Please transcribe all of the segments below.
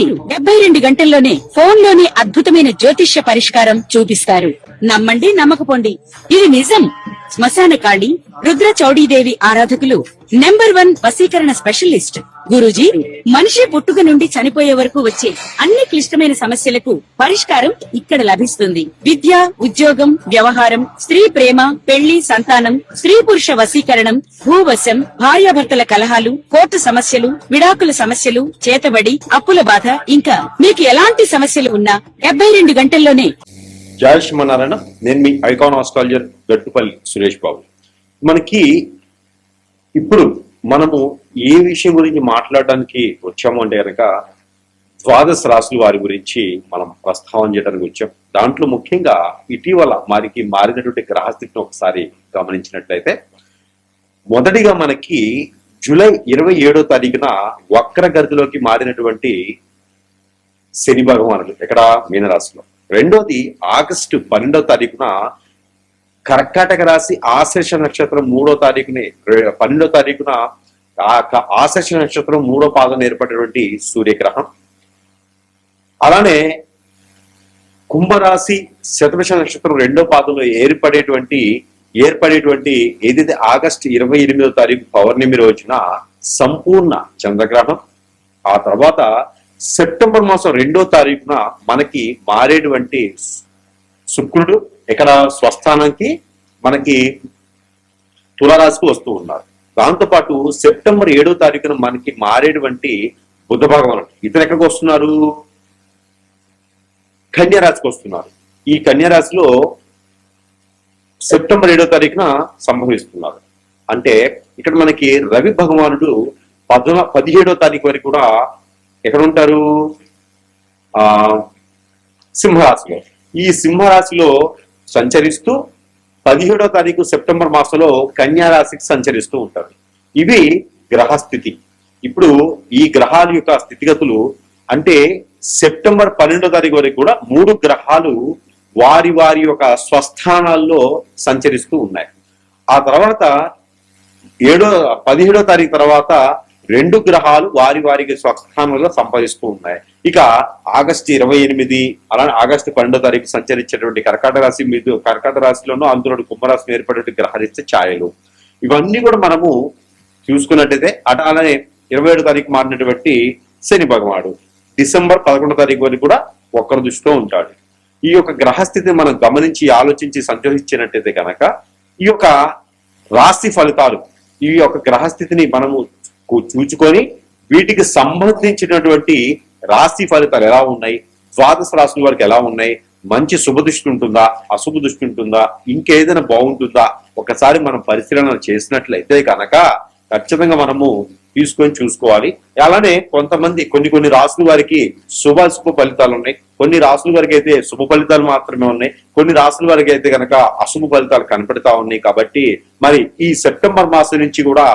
వీరు 72 గంటల్లోనే ఫోన్ లోనే అద్భుతమైన జ్యోతిష్య పరిష్కారం చూపిస్తారు. నమ్మండి, నమ్మకపోండి, ఇది నిజం. శ్మశాన కాళి రుద్ర చౌడీదేవి ఆరాధకులు నంబర్ 1 వశీకరణ స్పెషలిస్ట్. గురూజీ మనిషి పుట్టుక నుండి చనిపోయే వరకు వచ్చే అన్ని క్లిష్టమైన సమస్యలకు పరిష్కారం ఇక్కడ లభిస్తుంది. విద్య, ఉద్యోగం, వ్యవహారం, స్త్రీ ప్రేమ, పెళ్లి, సంతానం, స్త్రీ పురుష వశీకరణం, భూవశం, భార్యాభర్తల కలహాలు, కోర్టు సమస్యలు, విడాకుల సమస్యలు, చేతబడి, అప్పుల బాధ, ఇంకా మీకు ఎలాంటి సమస్యలు ఉన్నా 72 గంటల్లోనే. జై శ్రీమన్నారాయణ. నేను మీ ఐకాన్ ఆస్ట్రాలజర్ గట్టుపల్లి సురేష్ బాబు. మనకి ఇప్పుడు మనము ఏ విషయం గురించి మాట్లాడడానికి వచ్చాము అంటే కనుక ద్వాదశ రాశుల వారి గురించి మనం ప్రస్తావన చేయడానికి వచ్చాం. దాంట్లో ముఖ్యంగా ఇటీవల మారినటువంటి గ్రహస్థితిని ఒకసారి గమనించినట్లయితే మొదటిగా మనకి జూలై 27వ తారీఖున వక్రగతిలోకి మారినటువంటి శని భగవానుడు ఇక్కడ మీనరాశిలో. రెండోది ఆగస్టు 12వ తారీఖున కర్కాటక రాశి ఆశ్లేష నక్షత్రం 3వ తారీఖుని 12వ తారీఖున ఆశ్లేష నక్షత్రం 3వ పాదం ఏర్పడినటువంటి సూర్యగ్రహం. అలానే కుంభరాశి శతభిష నక్షత్రం 2వ పాదంలో ఏర్పడేటువంటి ఏదైతే ఆగస్టు 28వ తారీఖు పౌర్ణమి రోజున సంపూర్ణ చంద్రగ్రహం. ఆ తర్వాత సెప్టెంబర్ మాసం 2వ తారీఖున మనకి మారేటువంటి శుక్రుడు ఇక్కడ స్వస్థానానికి మనకి తులారాశికి వస్తూ ఉన్నారు. దాంతోపాటు సెప్టెంబర్ 7వ తారీఖున మనకి మారేటువంటి బుధ భగవానుడు ఇతను ఎక్కడికి వస్తున్నారు? కన్యారాశికి వస్తున్నారు. ఈ కన్యారాశిలో సెప్టెంబర్ 7వ తారీఖున సంభవిస్తున్నారు. అంటే ఇక్కడ మనకి రవి భగవానుడు 17వ తారీఖు వరకు కూడా ఎక్కడ ఉంటారు? సింహరాశిలో. ఈ సింహరాశిలో సంచరిస్తూ 17వ తారీఖు సెప్టెంబర్ మాసంలో కన్యా రాశికి సంచరిస్తూ ఉంటారు. ఇవి గ్రహస్థితి. ఇప్పుడు ఈ గ్రహాల యొక్క స్థితిగతులు అంటే సెప్టెంబర్ 12వ తారీఖు వరకు కూడా 3 గ్రహాలు వారి వారి యొక్క స్వస్థానాల్లో సంచరిస్తూ ఉన్నాయి. ఆ తర్వాత 17వ తారీఖు తర్వాత 2 గ్రహాలు వారి వారికి స్వస్థానంలో సంపాదిస్తూ ఉన్నాయి. ఇక ఆగస్టు 28 అలానే ఆగస్టు 12వ తారీఖు సంచరించేటువంటి కర్కాటక రాశిలోనూ అందులో కుంభరాశి ఏర్పడే గ్రహాలు ఇచ్చే ఛాయలు ఇవన్నీ కూడా మనము చూసుకున్నట్టయితే అలానే 27వ తారీఖు మారినటువంటి శని భగవానుడు డిసెంబర్ 11వ తారీఖు వరకు కూడా ఒక్కరి దృష్టిలో ఉంటాడు. ఈ యొక్క గ్రహస్థితిని మనం గమనించి ఆలోచించి సంచరించినట్టయితే కనుక ఈ యొక్క రాశి ఫలితాలు ఈ యొక్క గ్రహస్థితిని మనము చూచుకొని వీటికి సంబంధించినటువంటి రాశి ఫలితాలు ఎలా ఉన్నాయి, ద్వాదశ రాశుల వారికి ఎలా ఉన్నాయి, మంచి శుభ దృష్టి ఉంటుందా, అశుభ దృష్టి ఉంటుందా, ఇంకేదైనా బాగుంటుందా ఒకసారి మనం పరిశీలన చేసినట్లయితే కనుక ఖచ్చితంగా మనము తీసుకొని చూసుకోవాలి. అలానే కొన్ని రాసుల వారికి శుభ ఫలితాలు ఉన్నాయి, కొన్ని రాసుల వారికి అయితే శుభ ఫలితాలు మాత్రమే ఉన్నాయి, కొన్ని రాసుల వారికి అయితే కనుక అశుభ ఫలితాలు కనపడతా ఉన్నాయి. కాబట్టి మరి ఈ సెప్టెంబర్ మాసం నుంచి కూడా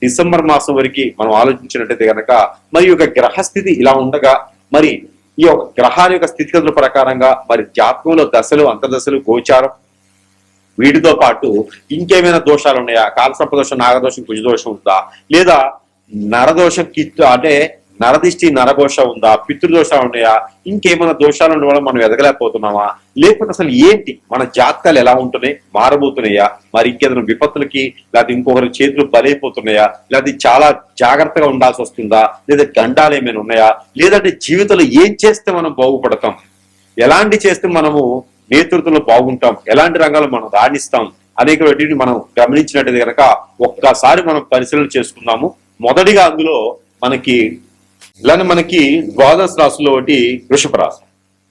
డిసెంబర్ మాసం వరకు మనం ఆలోచించినట్టయితే కనుక మరి యొక్క గ్రహస్థితి ఇలా ఉండగా మరి ఈ యొక్క గ్రహాల యొక్క స్థితిగతుల ప్రకారంగా మరి జాతకంలో దశలు, అంతర్దశలు, గోచారం వీటితో పాటు ఇంకేమైనా దోషాలు ఉన్నాయా? కాలసర్పదోషం, నాగదోషం, కుజదోషం ఉందా, లేదా నరదోషం అంటే నరదిష్టి, నరఘోష ఉందా, పితృదోషాలు ఉన్నాయా, ఇంకేమైనా దోషాలు ఉండడం వల్ల మనం ఎదగలేకపోతున్నామా, లేకపోతే అసలు ఏంటి మన జాతకాలు ఎలా ఉంటున్నాయి, మారబోతున్నాయా, మరి ఇంకేదైనా విపత్తులకి లేకపోతే ఇంకొకరి చేతులు బలైపోతున్నాయా, లేకపోతే చాలా జాగ్రత్తగా ఉండాల్సి వస్తుందా, లేదా గండాలు ఏమైనా ఉన్నాయా, లేదంటే జీవితంలో ఏం చేస్తే మనం బాగుపడతాం, ఎలాంటి చేస్తే మనము నేతృత్వంలో బాగుంటాం, ఎలాంటి రంగాల్లో మనం రాణిస్తాం అనేక వాటిని మనం గమనించినట్టయితే కనుక ఒక్కసారి మనం పరిశీలన చేసుకుందాము. మొదటిగా అందులో మనకి ద్వాదశ రాశిలో ఒకటి వృషభ రాశి.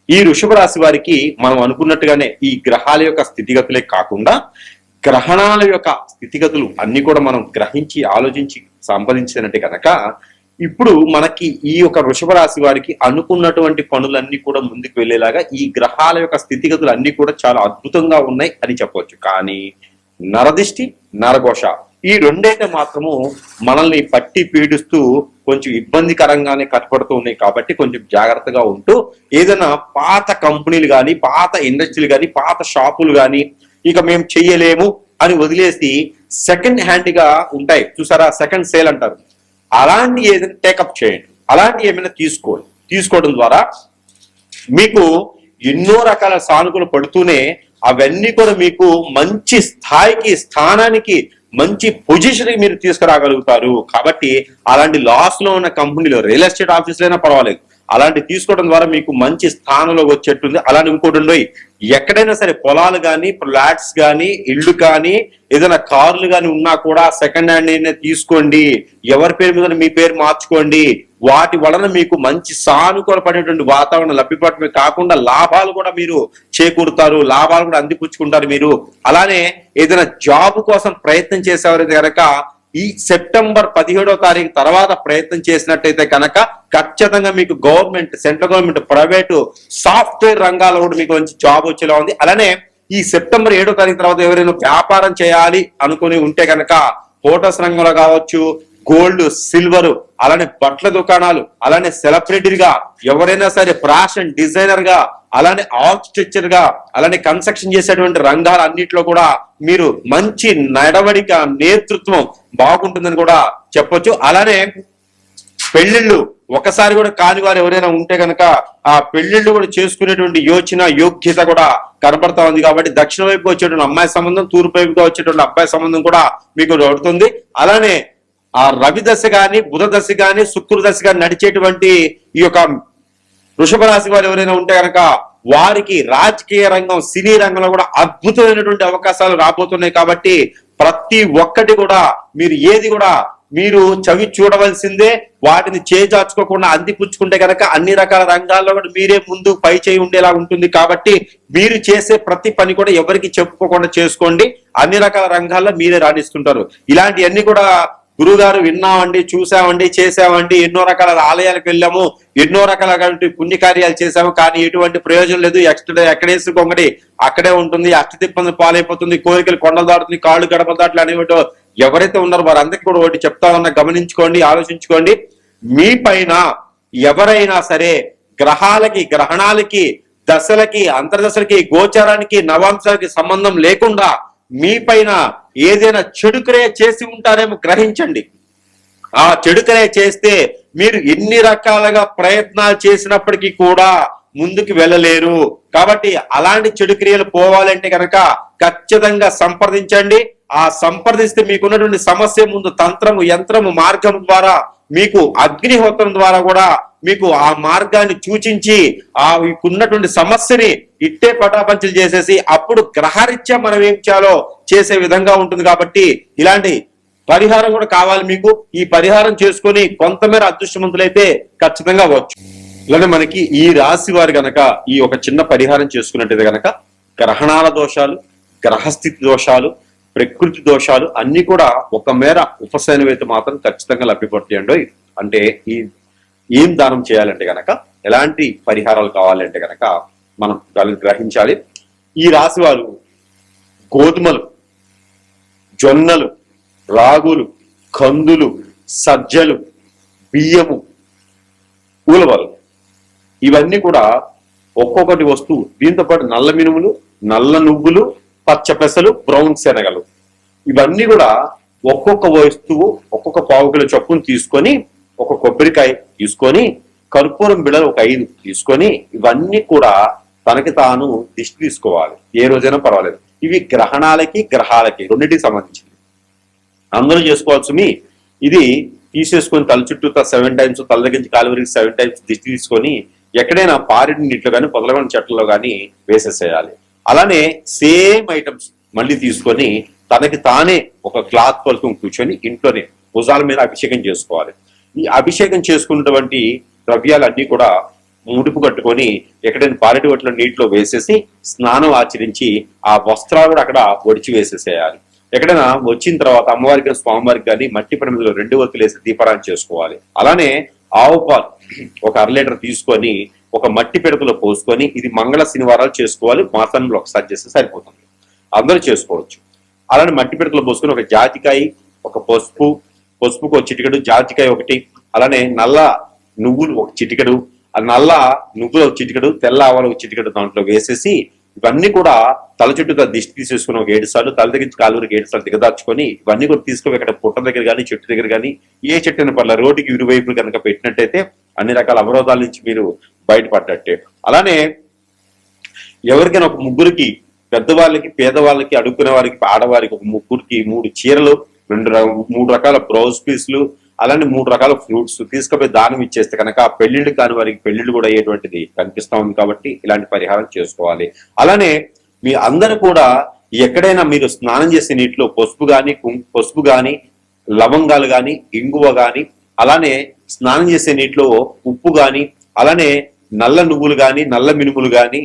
ఈ వృషభ రాశి వారికి మనం అనుకున్నట్టుగానే ఈ గ్రహాల యొక్క స్థితిగతులే కాకుండా గ్రహణాల యొక్క స్థితిగతులు అన్ని కూడా మనం గ్రహించి ఆలోచించి సంపాదించినట్టే కనుక ఇప్పుడు మనకి ఈ యొక్క వృషభ రాశి వారికి అనుకున్నటువంటి పనులన్నీ కూడా ముందుకు వెళ్ళేలాగా ఈ గ్రహాల యొక్క స్థితిగతులు అన్ని కూడా చాలా అద్భుతంగా ఉన్నాయి అని చెప్పవచ్చు. కానీ నరదిష్టి, నరఘోష ఈ రెండైతే మాత్రము మనల్ని పట్టి పీడిస్తూ కొంచెం ఇబ్బందికరంగానే కట్టుబడుతూ ఉన్నాయి. కాబట్టి కొంచెం జాగ్రత్తగా ఉంటూ ఏదైనా పాత కంపెనీలు కానీ, పాత ఇండస్ట్రీలు కానీ, పాత షాపులు కానీ ఇక మేము చెయ్యలేము అని వదిలేసి సెకండ్ హ్యాండ్ గా ఉంటాయి చూసారా, సెకండ్ సేల్ అంటారు, అలాంటి ఏదైనా టేకప్ చేయండి, అలాంటి ఏమైనా తీసుకోండి. తీసుకోవడం ద్వారా మీకు ఎన్నో రకాల సానుకూలు పడుతూనే అవన్నీ కూడా మీకు మంచి స్థాయికి, స్థానానికి, మంచి పొజిషన్ మీరు తీసుకురాగలుగుతారు. కాబట్టి అలాంటి లాస్ లో ఉన్న కంపెనీలో రియల్ ఎస్టేట్ ఆఫీసులైనా పర్వాలేదు, అలాంటి తీసుకోవడం ద్వారా మీకు మంచి స్థానంలో వచ్చేట్టుంది. అలానే ఇంకోటి ఎక్కడైనా సరే పొలాలు కానీ, ఫ్లాట్స్ కానీ, ఇళ్ళు కానీ, ఏదైనా కార్లు కానీ ఉన్నా కూడా సెకండ్ హ్యాండ్ అయినా తీసుకోండి. ఎవరి పేరు మీద మీ పేరు మార్చుకోండి. వాటి వలన మీకు మంచి సానుకూల పడేటువంటి వాతావరణం లభ్యపడమే కాకుండా లాభాలు కూడా మీరు చేకూరుతారు, లాభాలు కూడా అందిపుచ్చుకుంటారు మీరు. అలానే ఏదైనా జాబ్ కోసం ప్రయత్నం చేసేవారైతే కనుక ఈ సెప్టెంబర్ 17వ తారీఖు తర్వాత ప్రయత్నం చేసినట్టయితే కనుక ఖచ్చితంగా మీకు government, central government, private, software రంగాల్లో కూడా మీకు మంచి జాబ్ వచ్చేలా ఉంది. అలానే ఈ సెప్టెంబర్ 7వ తారీఖు తర్వాత ఎవరైనా వ్యాపారం చేయాలి అనుకుని ఉంటే కనుక హోటల్స్ రంగంలో కావచ్చు, గోల్డ్, సిల్వర్, అలానే బట్టల దుకాణాలు, అలానే సెలబ్రిటీగా ఎవరైనా సరే ఫ్యాషన్ డిజైనర్ గా, అలానే ఆర్కిటెక్చర్ గా, అలానే కన్స్ట్రక్షన్ చేసేటువంటి రంగాలు అన్నిట్లో కూడా మీరు మంచి నడవడిక, నేతృత్వం బాగుంటుందని కూడా చెప్పొచ్చు. అలానే పెళ్లిళ్ళు ఒకసారి కూడా కాని వారు ఎవరైనా ఉంటే కనుక ఆ పెళ్లిళ్ళు కూడా చేసుకునేటువంటి యోచన, యోగ్యత కూడా కనపడతా ఉంది. కాబట్టి దక్షిణ వైపు వచ్చేటువంటి అమ్మాయి సంబంధం, తూర్పు వైపుగా వచ్చేటువంటి అబ్బాయి సంబంధం కూడా మీకు పడుతుంది. అలానే ఆ రవి దశ గాని, బుధ దశ గాని, శుక్ర దశ గాని నడిచేటువంటి ఈ యొక్క వృషభ రాశి వారు ఎవరైనా ఉంటే కనుక వారికి రాజకీయ రంగం, సినీ రంగంలో కూడా అద్భుతమైనటువంటి అవకాశాలు రాబోతున్నాయి. కాబట్టి ప్రతి ఒక్కటి కూడా మీరు ఏది కూడా మీరు చవి చూడవలసిందే. వాటిని చేజార్చుకోకుండా అందిపుచ్చుకుంటే కనుక అన్ని రకాల రంగాల్లో కూడా మీరే ముందు పై చేయి ఉండేలా ఉంటుంది. కాబట్టి మీరు చేసే ప్రతి పని కూడా ఎవరికి చెప్పుకోకుండా చేసుకోండి. అన్ని రకాల రంగాల్లో మీరే రాణిస్తుంటారు. ఇలాంటివన్నీ కూడా గురుగారు విన్నామండి, చూసామండి, చేసామండి, ఎన్నో రకాల ఆలయాలకు వెళ్ళాము, ఎన్నో రకాల పుణ్యకార్యాలు చేశాము, కానీ ఎటువంటి ప్రయోజనం లేదు. ఎక్కడేసి కొంగడి అక్కడే ఉంటుంది, అష్టదిప్పని పాలైపోతుంది, కోరికలు కొండలు దాటుతుంది, కాళ్ళు గడప దాట్లు అనేవి ఎవరైతే ఉన్నారో వారందరికీ కూడా ఒకటి చెప్తా ఉన్నా, గమనించుకోండి, ఆలోచించుకోండి. మీ పైన ఎవరైనా సరే గ్రహాలకి, గ్రహణాలకి, దశలకి, అంతర్దశలకి, గోచారానికి, నవాంశాలకి సంబంధం లేకుండా మీ పైన ఏదైనా చెడుక్రియ చేసి ఉంటారేమో గ్రహించండి. ఆ చెడుక్రియ చేస్తే మీరు ఎన్ని రకాలుగా ప్రయత్నాలు చేసినప్పటికీ కూడా ముందుకు వెళ్ళలేరు. కాబట్టి అలాంటి చెడు క్రియలు పోవాలంటే కనుక ఖచ్చితంగా సంప్రదించండి. ఆ సంప్రదిస్తే మీకున్నటువంటి సమస్య ముందు తంత్రము, యంత్రము, మార్గం ద్వారా మీకు అగ్నిహోత్రం ద్వారా కూడా మీకు ఆ మార్గాన్ని సూచించి ఆ ఉన్నటువంటి సమస్యని ఇట్టే పటాపంచలు చేసేసి అప్పుడు గ్రహరీత్యా మనం ఏం చేయాలో చేసే విధంగా ఉంటుంది. కాబట్టి ఇలాంటి పరిహారం కూడా కావాలి మీకు. ఈ పరిహారం చేసుకొని కొంతమేర అదృష్టవంతులైతే ఖచ్చితంగా అవ్వచ్చు. ఇలానే మనకి ఈ రాశి వారు గనక ఈ ఒక చిన్న పరిహారం చేసుకున్నట్టయితే గనక గ్రహణాల దోషాలు, గ్రహస్థితి దోషాలు, ప్రకృతి దోషాలు అన్ని కూడా ఒక మేర ఉపశమనం అయితే మాత్రం ఖచ్చితంగా లభ్యపడతాయండి. అంటే ఈ ఏం దానం చేయాలంటే గనక, ఎలాంటి పరిహారాలు కావాలంటే గనక మనం గ్రహించాలి. ఈ రాశి వారు గోధుమలు, జొన్నలు, రాగులు, కందులు, సజ్జలు, బియ్యము, ఉలవలు ఇవన్నీ కూడా ఒక్కొక్కటి వస్తువు, దీంతో పాటు నల్ల మినుములు, నల్ల నువ్వులు, పచ్చ పెసలు, బ్రౌన్ శనగలు ఇవన్నీ కూడా ఒక్కొక్క వస్తువు ఒక్కొక్క పావు కిలో చొప్పును తీసుకొని, ఒక కొబ్బరికాయ తీసుకొని, కర్పూరం బిళ్ళలు ఒక 5 తీసుకొని ఇవన్నీ కూడా తనకి తాను దిష్టి తీసుకోవాలి. ఏ రోజైనా పర్వాలేదు. ఇవి గ్రహణాలకి, గ్రహాలకి రెండింటికి సంబంధించింది. అందరూ చేసుకోవాల్సి ఇది తీసేసుకొని తల చుట్టూ 7 టైమ్స్, తల దగ్గర నుంచి కాలు వరకు 7 టైమ్స్ దిష్టి తీసుకొని ఎక్కడైనా పారిడి నీటిలో కానీ, పొదలగొని చెట్లలో కానీ వేసేసేయాలి. అలానే సేమ్ ఐటమ్స్ మళ్ళీ తీసుకొని తనకి తానే ఒక క్లాత్ పలుకుని కూర్చొని ఇంట్లోనే భుజాల మీద అభిషేకం చేసుకోవాలి. ఈ అభిషేకం చేసుకున్నటువంటి ద్రవ్యాలన్నీ కూడా ముడుపు కట్టుకొని ఎక్కడైనా పారిటి వట్ల నీటిలో వేసేసి స్నానం ఆచరించి ఆ వస్త్రాలు కూడా అక్కడ ఒడిచి వేసేసేయాలి. ఎక్కడైనా వచ్చిన తర్వాత అమ్మవారికి, స్వామివారికి కానీ మట్టి ప్రమిదలో 2 ఒత్తులు వేసి దీపారాధన చేసుకోవాలి. అలానే ఆవు పాలు ఒక 1/2 లీటర్ తీసుకొని ఒక మట్టి పిడకలో పోసుకొని, ఇది మంగళ శనివారాలు చేసుకోవాలి, మాసంలో ఒకసారి చేస్తే సరిపోతుంది, అందరూ చేసుకోవచ్చు. అలానే మట్టి పిడకలో పోసుకొని ఒక జాజికాయ, ఒక పసుపుకు ఒక చిటికెడు, జాజికాయ ఒకటి, అలానే నల్ల నువ్వులు ఒక చిటికెడు, నల్ల నువ్వులు ఒక చిటికెడు, తెల్ల ఆవాలు ఒక చిటికెడు దాంట్లో వేసేసి ఇవన్నీ కూడా తల చుట్టూ దిష్టి తీసేసుకుని ఒక 7 సార్లు, తల దగ్గర కాలువరికి 7 సార్లు దిగదార్చుకొని ఇవన్నీ కూడా తీసుకుని ఇక్కడ పుట్ట దగ్గర కానీ, చెట్టు దగ్గర కానీ, ఏ చెట్టు అయిన పర్ల రోడ్డుకి ఇరువైపులు కనుక పెట్టినట్టయితే అన్ని రకాల అవరోధాల నుంచి మీరు బయటపడ్డట్టే. అలానే ఎవరికైనా ఒక ముగ్గురికి, పెద్దవాళ్ళకి, పేదవాళ్ళకి, అడుక్కునే వారికి, ఆడవారికి ఒక ముగ్గురికి 3 చీరలు, 3 రకాల బ్లౌజ్ పీసులు, అలానే 3 రకాల ఫ్రూట్స్ తీసుకుపోయి దానం ఇచ్చేస్తే కనుక పెళ్లిళ్ళు కాని వారికి పెళ్లిళ్ళు కూడా అయ్యేటువంటిది కనిపిస్తా ఉంది. కాబట్టి ఇలాంటి పరిహారం చేసుకోవాలి. అలానే మీ అందరూ కూడా ఎక్కడైనా మీరు స్నానం చేసే నీటిలో పసుపు గాని లవంగాలు గాని, ఇంగువ గాని, అలానే స్నానం చేసే నీటిలో ఉప్పు గాని, అలానే నల్ల నువ్వులు గాని, నల్ల మినుములు గాని,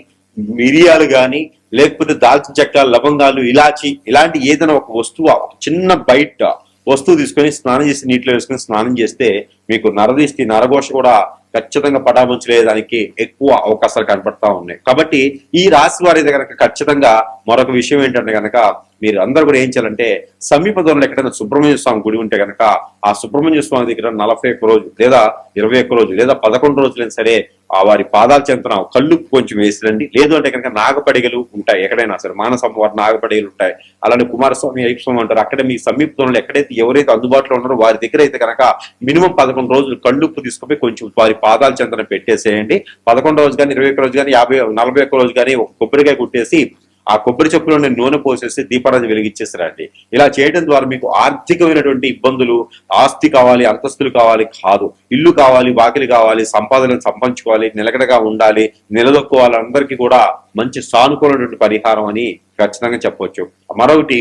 మిరియాలు గాని, లేకపోతే దాల్చిన చెక్క, లవంగాలు, ఇలాచి, ఇలాంటి ఏదైనా ఒక వస్తువు, ఒక చిన్న బయట వస్తువు తీసుకొని స్నానం చేసి నీటిలో వేసుకొని స్నానం చేస్తే మీకు నరదిష్టి, నరఘోష కూడా ఖచ్చితంగా పటాముంచలేదానికి ఎక్కువ అవకాశాలు కనపడతా ఉన్నాయి. కాబట్టి ఈ రాశి వారి దగ్గర ఖచ్చితంగా మరొక విషయం ఏంటంటే కనుక మీరు అందరూ కూడా ఏం చేయాలంటే సమీప దూరంలో ఎక్కడైనా సుబ్రహ్మణ్య స్వామి గుడి ఉంటే కనుక ఆ సుబ్రహ్మణ్య స్వామి దగ్గర 41 రోజు లేదా 21 రోజు లేదా 11 రోజులైనా సరే ఆ వారి పాదాల చెంతన కళ్ళు కొంచెం వేసిరండి. లేదు అంటే కనుక నాగపడిగలు ఉంటాయి, ఎక్కడైనా సరే మానస వారి నాగపడిగలు ఉంటాయి. అలానే కుమారస్వామి, అయ్యప్ప స్వామి అంటారు. అక్కడ మీ సమీప దూరంలో ఎక్కడైతే ఎవరైతే అందుబాటులో ఉన్నారో వారి దగ్గర అయితే కనుక మినిమం 11 రోజులు కళ్ళుప్పు తీసుకుపోయి కొంచెం వారి పాదాల చెంతన పెట్టేసేయండి. 11 రోజు కానీ, 21 రోజు కానీ, 41 రోజు కానీ ఒక కొబ్బరికాయ కుట్టేసి ఆ కొబ్బరి చెప్పులో నూనె పోసేసి దీపారాధన వెలిగించేసారండి. ఇలా చేయడం ద్వారా మీకు ఆర్థికమైనటువంటి ఇబ్బందులు, ఆస్తి కావాలి, అంతస్తులు కావాలి కాదు, ఇల్లు కావాలి, వాకిలి కావాలి, సంపాదనను సంపాదించుకోవాలి, నిలకడగా ఉండాలి, నిలదొక్కోవాలి, అందరికీ కూడా మంచి సానుకూలమైనటువంటి పరిహారం అని ఖచ్చితంగా చెప్పవచ్చు. మరొకటి,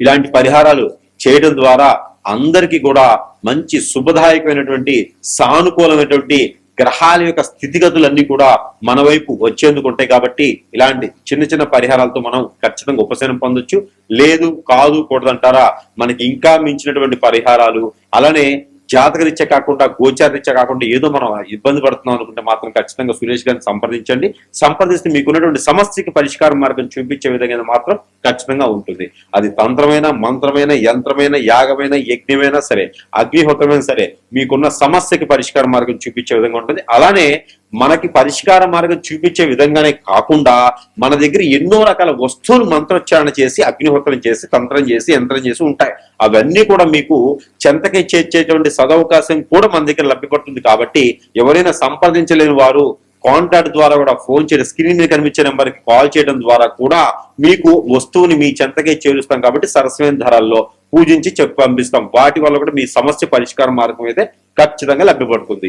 ఇలాంటి పరిహారాలు చేయడం ద్వారా అందరికీ కూడా మంచి శుభదాయకమైనటువంటి సానుకూలమైనటువంటి గ్రహాల యొక్క స్థితిగతులన్నీ కూడా మన వైపు వచ్చేందుకు ఉంటాయి. కాబట్టి ఇలాంటి చిన్న చిన్న పరిహారాలతో మనం ఖచ్చితంగా ఉపశమనం పొందొచ్చు. లేదు కాదు కూడదంటారా, మనకి ఇంకా మించినటువంటి పరిహారాలు, అలానే జాతకరీత్యా కాకుండా గోచారరీత్యా కాకుండా ఏదో మనం ఇబ్బంది పడుతున్నాం అనుకుంటే మాత్రం ఖచ్చితంగా సురేష్ గారిని సంప్రదించండి. సంప్రదిస్తే మీకున్నటువంటి సమస్యకి పరిష్కార మార్గం చూపించే విధంగా మాత్రం ఖచ్చితంగా ఉంటుంది. అది తంత్రమైన, మంత్రమైన, యంత్రమైన, యాగమైన, యజ్ఞమైనా సరే, అగ్నిహోత్రమైనా సరే, మీకున్న సమస్యకి పరిష్కార మార్గం చూపించే విధంగా ఉంటుంది. అలానే మనకి పరిష్కార మార్గం చూపించే విధంగానే కాకుండా మన దగ్గర ఎన్నో రకాల వస్తువులు మంత్రోచ్చారణ చేసి, అగ్నిహోత్రం చేసి, తంత్రం చేసి, యంత్రం చేసి ఉంటాయి. అవన్నీ కూడా మీకు చెంతకి చేర్చేటువంటి సదవకాశం కూడా మన దగ్గర లభ్యపడుతుంది. కాబట్టి ఎవరైనా సంప్రదించలేని వారు కాంటాక్ట్ ద్వారా కూడా ఫోన్ చేయడం, స్క్రీన్ మీద కనిపించే నెంబర్కి కాల్ చేయడం ద్వారా కూడా మీకు వస్తువుని మీ చెంతకే చేరుస్తాం. కాబట్టి సరసమైన ధరల్లో పూజించి చెప్పి పంపిస్తాం. వాటి వల్ల కూడా మీ సమస్య పరిష్కార మార్గం అయితే ఖచ్చితంగా లభ్యపడుతుంది.